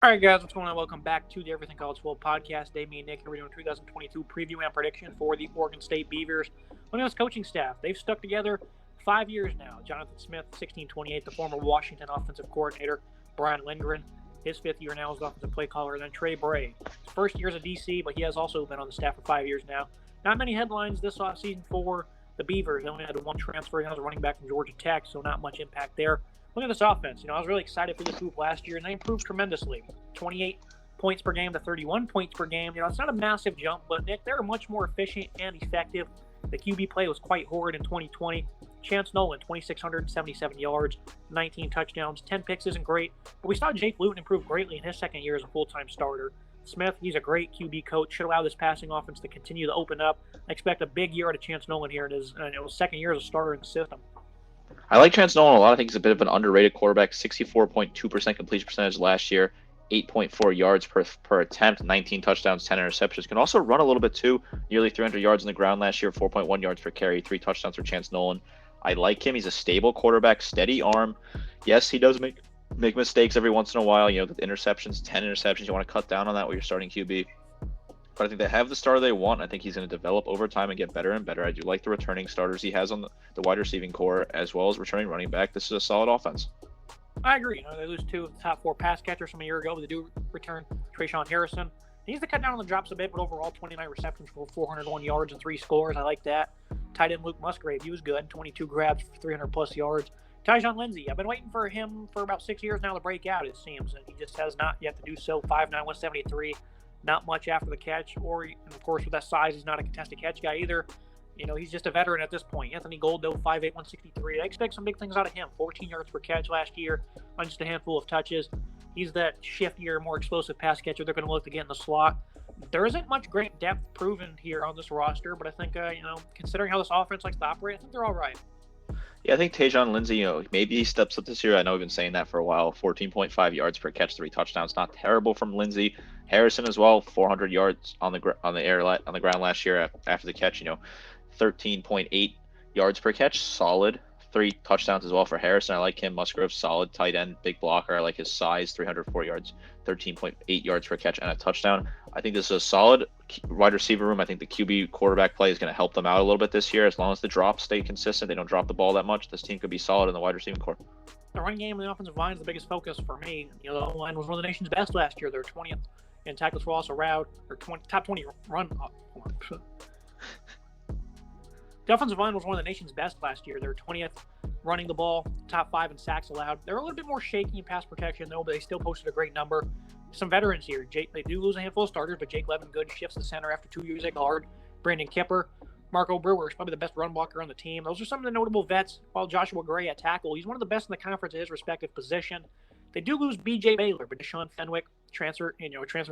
All right, guys, what's going on? Welcome back to the Everything College Football Podcast. Dave, me, and Nick, here we're doing 2022 preview and prediction for the Oregon State Beavers. Look at this coaching staff. They've stuck together 5 years now. Jonathan Smith, 1628, the former Washington offensive coordinator. Brian Lindgren, his 5th year now as the offensive play caller. And then Trey Bray, his first year as a DC, but he has also been on the staff for 5 years now. Not many headlines this offseason for the Beavers. They only had one transfer. He was a running back from Georgia Tech, so not much impact there. Look at this offense. I was really excited for this group last year, and they improved tremendously. 28 points per game to 31 points per game. It's not a massive jump, but, Nick, they're much more efficient and effective. The QB play was quite horrid in 2020. Chance Nolan, 2,677 yards, 19 touchdowns, 10 picks isn't great, but we saw Jake Luton improve greatly in his second year as a full-time starter. Smith, he's a great QB coach, should allow this passing offense to continue to open up. I expect a big year out of Chance Nolan here in his second year as a starter in the system. I like Chance Nolan a lot. I think he's a bit of an underrated quarterback. 64.2% completion percentage last year, 8.4 yards per attempt, 19 touchdowns, 10 interceptions. Can also run a little bit too. Nearly 300 yards on the ground last year, 4.1 yards per carry, 3 touchdowns for Chance Nolan. I like him. He's a stable quarterback, steady arm. Yes, he does make mistakes every once in a while. The interceptions, 10 interceptions. You want to cut down on that with your starting QB. But I think they have the starter they want. I think he's going to develop over time and get better and better. I do like the returning starters he has on the wide receiving core, as well as returning running back. This is a solid offense. I agree. They lose 2 of the top 4 pass catchers from a year ago, but they do return Trayshawn Harrison. He needs to cut down on the drops a bit, but overall 29 receptions for 401 yards and 3 scores. I like that. Tight end Luke Musgrave, he was good. 22 grabs for 300-plus yards. Tyjon Lindsey, I've been waiting for him for about 6 years now to break out, it seems, and he just has not yet to do so. 5'9", 173. Not much after the catch, and of course with that size, he's not a contested catch guy either. He's just a veteran at this point. Anthony Goldo, 5'8", 163. I expect some big things out of him. 14 yards per catch last year on just a handful of touches. He's that shiftier, more explosive pass catcher they're going to look to get in the slot. There isn't much great depth proven here on this roster, but I think, considering how this offense likes to operate, I think they're all right. Yeah, I think Tyjon Lindsey, maybe he steps up this year. I know we've been saying that for a while. 14.5 yards per catch, 3 touchdowns. Not terrible from Lindsey. Harrison as well, 400 yards on the ground last year after the catch. 13.8 yards per catch, solid. 3 touchdowns as well for Harrison. I like him. Musgrove, solid tight end, big blocker. I like his size, 304 yards, 13.8 yards per catch, and a touchdown. I think this is a solid wide receiver room. I think the QB quarterback play is going to help them out a little bit this year. As long as the drops stay consistent, they don't drop the ball that much, this team could be solid in the wide receiving core. The running game and the offensive line is the biggest focus for me. The O-line was one of the nation's best last year. They're 20th in tackles for loss allowed, or top 20 run. The offensive line was one of the nation's best last year. They're 20th running the ball, top 5 in sacks allowed. They're a little bit more shaky in pass protection, though, but they still posted a great number. Some veterans here. They do lose a handful of starters, but Jake Levingood shifts to center after 2 years at guard. Brandon Kipper, Marco Brewer is probably the best run blocker on the team. Those are some of the notable vets, while Joshua Gray at tackle. He's one of the best in the conference at his respective position. They do lose B.J. Baylor, but Deshaun Fenwick, transfer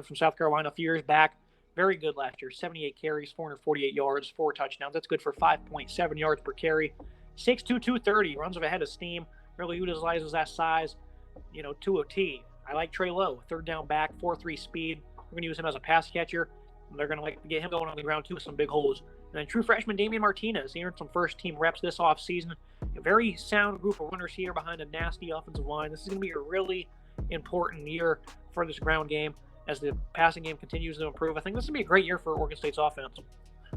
from South Carolina a few years back. Very good last year. 78 carries, 448 yards, 4 touchdowns. That's good for 5.7 yards per carry. 6'2", 230. Runs ahead of steam. Really utilizes that size, to a T. I like Trey Lowe, third down back, 4.3 speed. We're going to use him as a pass catcher. They're going to like to get him going on the ground, too, with some big holes. And then true freshman Damian Martinez. He earned some first-team reps this offseason. A very sound group of runners here behind a nasty offensive line. This is going to be a really important year for this ground game as the passing game continues to improve. I think this is going to be a great year for Oregon State's offense.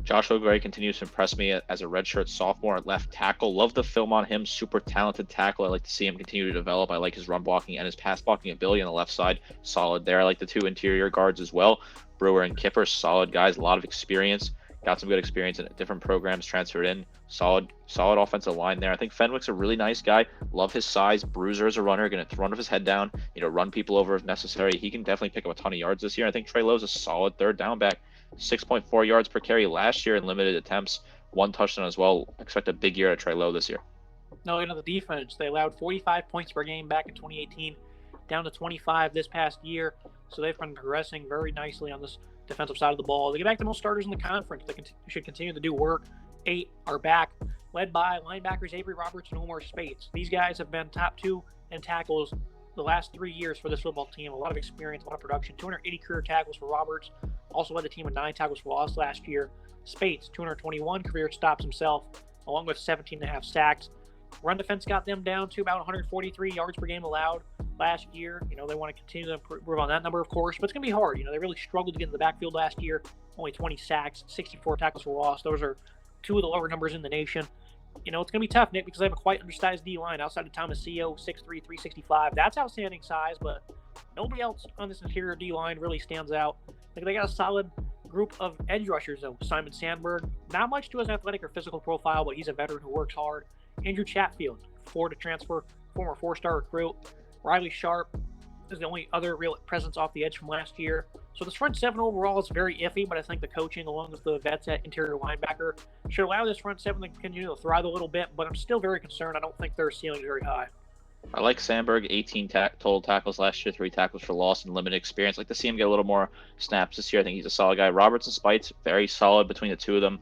Joshua Gray continues to impress me as a redshirt sophomore at left tackle. Love the film on him. Super talented tackle. I like to see him continue to develop. I like his run blocking and his pass blocking ability on the left side. Solid there. I like the 2 interior guards as well. Brewer and Kipper, solid guys. A lot of experience. Got some good experience in different programs, transferred in. Solid offensive line there. I think Fenwick's a really nice guy. Love his size. Bruiser as a runner. Going to run with his head down. Run people over if necessary. He can definitely pick up a ton of yards this year. I think Trey Lowe's a solid third down back. 6.4 yards per carry last year in limited attempts. 1 touchdown as well. Expect a big year at Trey Lowe this year. No, the defense. They allowed 45 points per game back in 2018, down to 25 this past year. So they've been progressing very nicely on this defensive side of the ball. They get back to most starters in the conference. They should continue to do work. 8 are back, led by linebackers Avery Roberts and Omar Spates. These guys have been top 2 in tackles the last 3 years for this football team. A lot of experience, a lot of production. 280 career tackles for Roberts. Also led the team with 9 tackles for loss last year. Spates, 221 career stops himself, along with 17.5 sacks. Run defense got them down to about 143 yards per game allowed. last year. They want to continue to improve on that number, of course, but it's going to be hard. They really struggled to get in the backfield last year. Only 20 sacks, 64 tackles for loss. Those are two of the lower numbers in the nation. It's going to be tough, Nick, because they have a quite undersized D-line outside of Tomasio, 6'3", 365. That's outstanding size, but nobody else on this interior D-line really stands out. They got a solid group of edge rushers, though. Simon Sandberg, not much to his athletic or physical profile, but he's a veteran who works hard. Andrew Chatfield, Florida transfer, former 4-star recruit. Riley Sharp is the only other real presence off the edge from last year. So this front seven overall is very iffy, but I think the coaching along with the vets at interior linebacker should allow this front seven to continue to thrive a little bit, but I'm still very concerned. I don't think their ceiling is very high. I like Sandberg, 18 total tackles last year, 3 tackles for loss and limited experience. I'd like to see him get a little more snaps this year. I think he's a solid guy. Roberts and Spites, very solid between the two of them.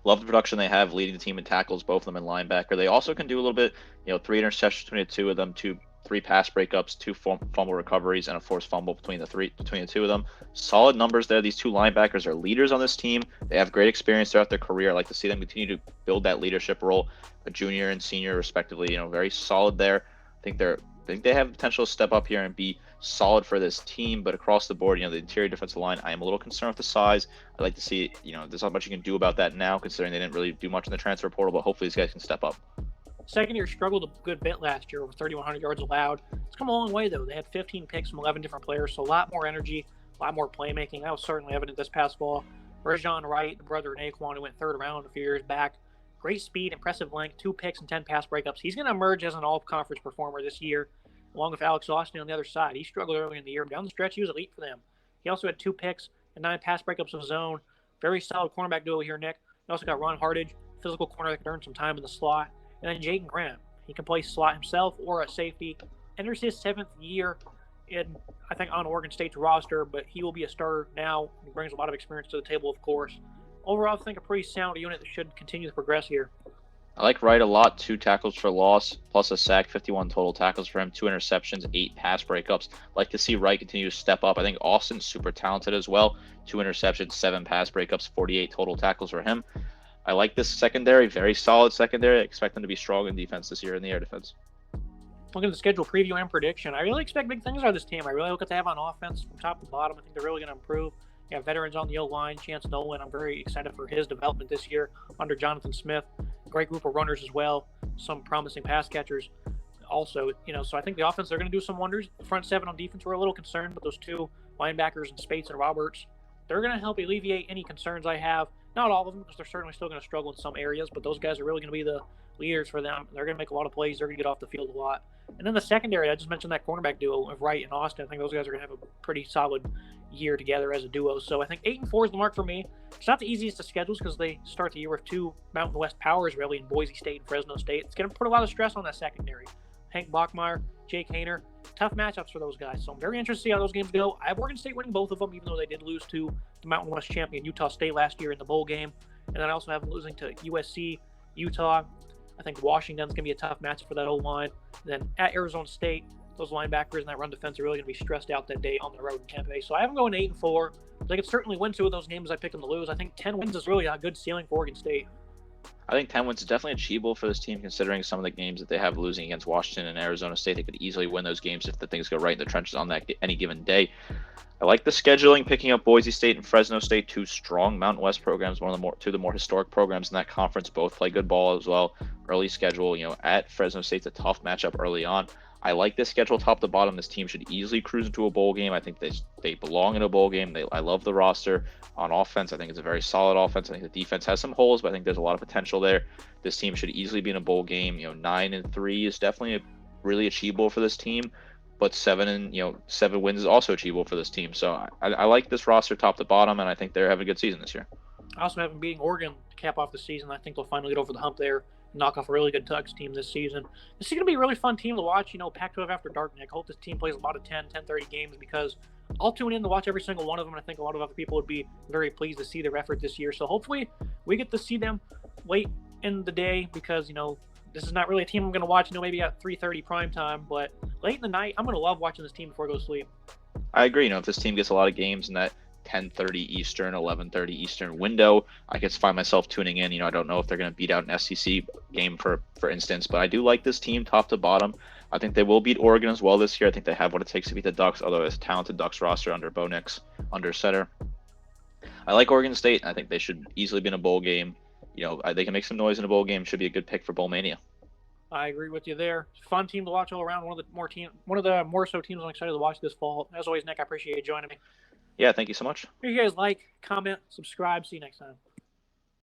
Love the production they have leading the team in tackles, both of them in linebacker. They also can do a little bit, 3 interceptions between the two of them, 3 pass breakups, 2 fumble recoveries, and a forced fumble between the two of them. Solid numbers there. These two linebackers are leaders on this team. They have great experience throughout their career. I like to see them continue to build that leadership role, a junior and senior respectively. Very solid there. I think they have the potential to step up here and be solid for this team, but across the board, the interior defensive line, I am a little concerned with the size. I'd like to see, there's not much you can do about that now, considering they didn't really do much in the transfer portal, but hopefully these guys can step up. Second year struggled a good bit last year, over 3,100 yards allowed. It's come a long way, though. They had 15 picks from 11 different players, so a lot more energy, a lot more playmaking. That was certainly evident this past fall. Rajon Wright, the brother of Naquan, who went third round a few years back. Great speed, impressive length, 2 picks and 10 pass breakups. He's going to emerge as an all-conference performer this year, along with Alex Austin on the other side. He struggled early in the year. Down the stretch, he was elite for them. He also had 2 picks and 9 pass breakups of his own. Very solid cornerback duo here, Nick. He also got Ron Hardage, physical corner that could earn some time in the slot. And then Jaden Graham. He can play slot himself or a safety. Enters his 7th year on Oregon State's roster, but he will be a starter now. He brings a lot of experience to the table, of course. Overall, I think a pretty sound unit that should continue to progress here. I like Wright a lot. 2 tackles for loss, plus a sack, 51 total tackles for him, 2 interceptions, 8 pass breakups. Like to see Wright continue to step up. I think Austin's super talented as well. 2 interceptions, 7 pass breakups, 48 total tackles for him. I like this secondary, very solid secondary. I expect them to be strong in defense this year in the air defense. Looking at the schedule preview and prediction, I really expect big things out of this team. I really look at they have on offense from top to bottom. I think they're really going to improve. You have veterans on the O-line, Chance Nolan. I'm very excited for his development this year under Jonathan Smith. Great group of runners as well. Some promising pass catchers also. So I think the offense, they're going to do some wonders. The front seven on defense, we're a little concerned, but those 2 linebackers in Spates and Roberts, they're going to help alleviate any concerns I have. Not all of them, because they're certainly still going to struggle in some areas, but those guys are really going to be the leaders for them. They're going to make a lot of plays. They're going to get off the field a lot. And then the secondary, I just mentioned that cornerback duo of Wright and Austin. I think those guys are going to have a pretty solid year together as a duo. So I think 8-4 is the mark for me. It's not the easiest of schedules because they start the year with 2 Mountain West powers, really, in Boise State and Fresno State. It's going to put a lot of stress on that secondary. Hank Bachmeier, Jake Hayner, tough matchups for those guys. So I'm very interested to see how those games go. I have Oregon State winning both of them, even though they did lose to the Mountain West champion Utah State last year in the bowl game. And then I also have them losing to USC, Utah. I think Washington's going to be a tough matchup for that O-line. Then at Arizona State, those linebackers and that run defense are really going to be stressed out that day on the road in Tempe. So I have them going 8-4. They could certainly win 2 of those games I picked them to lose. I think 10 wins is really a good ceiling for Oregon State. I think 10 wins is definitely achievable for this team, considering some of the games that they have losing against Washington and Arizona State. They could easily win those games if the things go right in the trenches on that any given day. I like the scheduling, picking up Boise State and Fresno State, 2 strong Mountain West programs, 2 of the more historic programs in that conference. Both play good ball as well. Early schedule, at Fresno State's a tough matchup early on. I like this schedule top to bottom. This team should easily cruise into a bowl game. I think they belong in a bowl game. I love the roster on offense. I think it's a very solid offense. I think the defense has some holes, but I think there's a lot of potential there. This team should easily be in a bowl game. 9-3 is definitely really achievable for this team, but 7 wins is also achievable for this team. So I like this roster top to bottom, and I think they're having a good season this year. I also have them beating Oregon to cap off the season. I think they'll finally get over the hump there, knock off a really good Tugs team this season. This is going to be a really fun team to watch. Pac-12 after dark, Nick. I hope this team plays a lot of 10:30 games because I'll tune in to watch every single one of them, and I think a lot of other people would be very pleased to see their effort this year. So hopefully we get to see them late in the day because, this is not really a team I'm going to watch, maybe at 3:30 prime time, but late in the night, I'm going to love watching this team before I go to sleep. I agree. If this team gets a lot of games in that 10:30 Eastern, 11:30 Eastern window, I could find myself tuning in. I don't know if they're going to beat out an SEC game, for instance, but I do like this team top to bottom. I think they will beat Oregon as well this year. I think they have what it takes to beat the Ducks, although it's a talented Ducks roster under Bo Nix, under center. I like Oregon State. I think they should easily be in a bowl game. They can make some noise in a bowl game. Should be a good pick for Bowl Mania. I agree with you there. Fun team to watch all around. One of the more so teams I'm excited to watch this fall. As always, Nick, I appreciate you joining me. Yeah, thank you so much. If you guys like, comment, subscribe. See you next time.